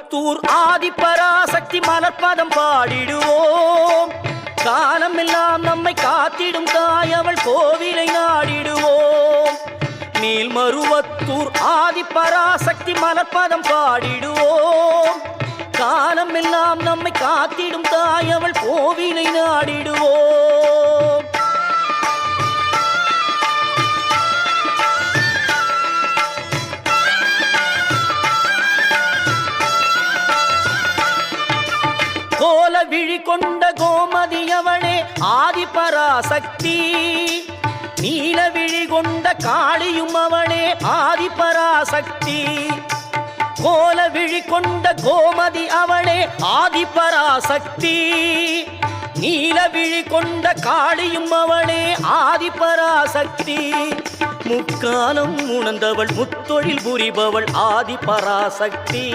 மருவத்தூர் ஆதிபராசக்தி மலர்பதம் பாடிடுவோம். காலமெல்லாம் நம்மை காத்திடும் தாயவள் கோவிலை நாடிடுவோம். மேல்மருவத்தூர் ஆதிபராசக்தி மலர்பதம் பாடிடுவோம். காலமெல்லாம் நம்மை காத்திடும் தாயவள் கோவிலை நாடிடுவோம். கோல விழி கொண்ட கோமதியவளே ஆதிபராசக்தி. நீல விழி கொண்ட காளியும் அவளே ஆதிபராசக்தி. கோல விழி கொண்ட கோமதி அவளே ஆதிபராசக்தி. நீல விழி கொண்ட காளியும் அவளே ஆதிபராசக்தி. முக்காலம் உணர்ந்தவள் முத்தொழில் புரிபவள் ஆதிபராசக்தி.